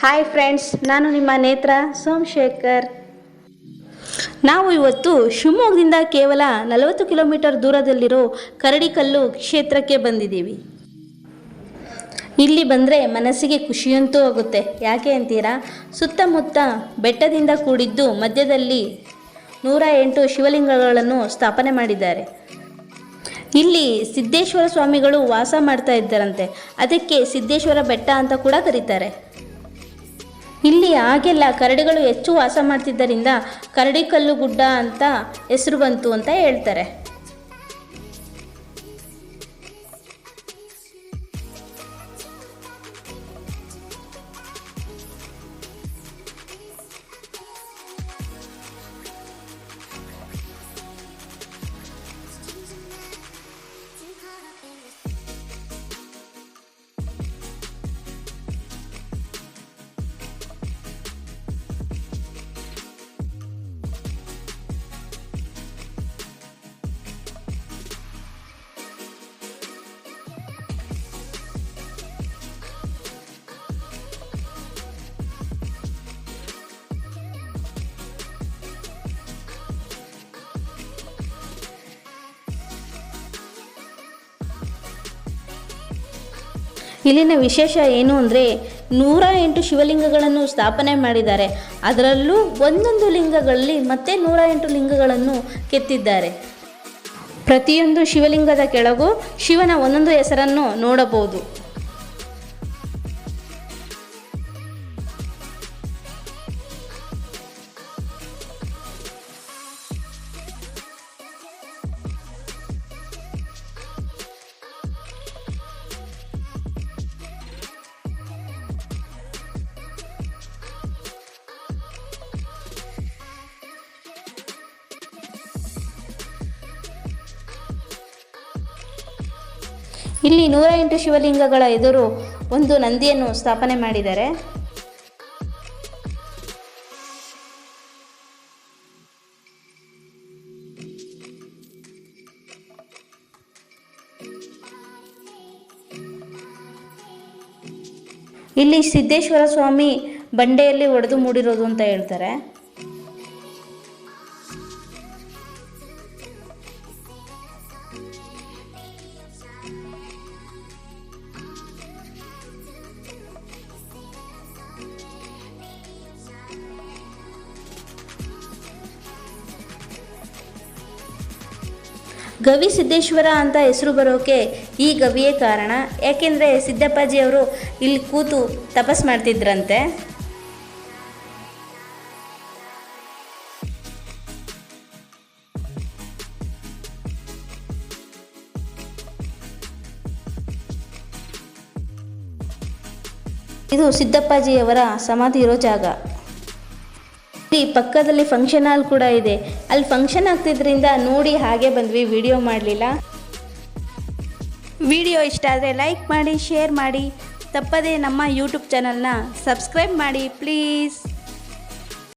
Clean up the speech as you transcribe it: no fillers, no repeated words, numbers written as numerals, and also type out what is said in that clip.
Hi friends, ನಾನು ನಿಮ್ಮ ನೇತ್ರ ಸೋಮಶೇಖರ್. ನಾವು ಇವತ್ತು ಶಿವಮೊಗ್ಗದಿಂದ ಕೇವಲ 40 ಕಿಲೋಮೀಟರ್ ದೂರದಲ್ಲಿರೋ ಕರಡಿಕಲ್ಲು ಕ್ಷೇತ್ರಕ್ಕೆ ಬಂದಿದ್ದೀವಿ. ಇಲ್ಲಿ ಬಂದರೆ ಮನಸ್ಸಿಗೆ ಖುಷಿಯಂತೂ ಆಗುತ್ತೆ. ಯಾಕೆ ಅಂತೀರಾ? ಸುತ್ತಮುತ್ತ ಬೆಟ್ಟದಿಂದ ಕೂಡಿದ್ದು, ಮಧ್ಯದಲ್ಲಿ 108 ಶಿವಲಿಂಗಗಳನ್ನು ಸ್ಥಾಪನೆ ಮಾಡಿದ್ದಾರೆ. ಇಲ್ಲಿ ಸಿದ್ದೇಶ್ವರ ಸ್ವಾಮಿಗಳು ವಾಸ ಮಾಡ್ತಾ ಇದ್ದಾರಂತೆ. ಅದಕ್ಕೆ ಸಿದ್ದೇಶ್ವರ ಬೆಟ್ಟ ಅಂತ ಕೂಡ ಕರೀತಾರೆ. ಇಲ್ಲಿ ಆಗೆಲ್ಲ ಕರಡಿಗಳು ಹೆಚ್ಚು ವಾಸ ಮಾಡ್ತಿದ್ದರಿಂದ ಕರಡಿಕಲ್ಲು ಗುಡ್ಡ ಅಂತ ಹೆಸರು ಬಂತು ಅಂತ ಹೇಳ್ತಾರೆ. ಇಲ್ಲಿನ ವಿಶೇಷ ಏನು ಅಂದರೆ 108 ಶಿವಲಿಂಗಗಳನ್ನು ಸ್ಥಾಪನೆ ಮಾಡಿದ್ದಾರೆ. ಅದರಲ್ಲೂ ಒಂದೊಂದು ಲಿಂಗಗಳಲ್ಲಿ ಮತ್ತೆ 108 ಲಿಂಗಗಳನ್ನು ಕೆತ್ತಿದ್ದಾರೆ. ಪ್ರತಿಯೊಂದು ಶಿವಲಿಂಗದ ಕೆಳಗೂ ಶಿವನ ಒಂದೊಂದು ಹೆಸರನ್ನು ನೋಡಬಹುದು. ಇಲ್ಲಿ 108 ಶಿವಲಿಂಗಗಳ ಎದುರು ಒಂದು ನಂದಿಯನ್ನು ಸ್ಥಾಪನೆ ಮಾಡಿದ್ದಾರೆ. ಇಲ್ಲಿ ಸಿದ್ದೇಶ್ವರ ಸ್ವಾಮಿ ಬಂಡೆಯಲ್ಲಿ ಒಡೆದು ಮೂಡಿರೋದು ಅಂತ ಹೇಳ್ತಾರೆ. ಗವಿ ಸಿದ್ದೇಶ್ವರ ಅಂತ ಹೆಸರು ಬರೋಕೆ ಈ ಗವಿಯೇ ಕಾರಣ. ಯಾಕೆಂದರೆ ಸಿದ್ದಪ್ಪಾಜಿಯವರು ಇಲ್ಲಿ ಕೂತು ತಪಸ್ ಮಾಡ್ತಿದ್ರಂತೆ. ಇದು ಸಿದ್ದಪ್ಪಾಜಿಯವರ ಸಮಾಧಿ ಇರೋ ಜಾಗ. ಈ ಪಕ್ಕದಲ್ಲಿ ಫಂಕ್ಷನ್ ಹಾಲ್ ಕೂಡ ಇದೆ. ಅಲ್ಲಿ ಫಂಕ್ಷನ್ ಆಗ್ತಿದ್ರಿಂದ ನೋಡಿ ಹಾಗೆ ಬಂದ್ವಿ, ವಿಡಿಯೋ ಮಾಡಲಿಲ್ಲ. ವಿಡಿಯೋ ಇಷ್ಟ ಆದರೆ ಲೈಕ್ ಮಾಡಿ, ಶೇರ್ ಮಾಡಿ, ತಪ್ಪದೇ ನಮ್ಮ ಯೂಟ್ಯೂಬ್ ಚಾನಲ್ನ ಸಬ್ಸ್ಕ್ರೈಬ್ ಮಾಡಿ ಪ್ಲೀಸ್.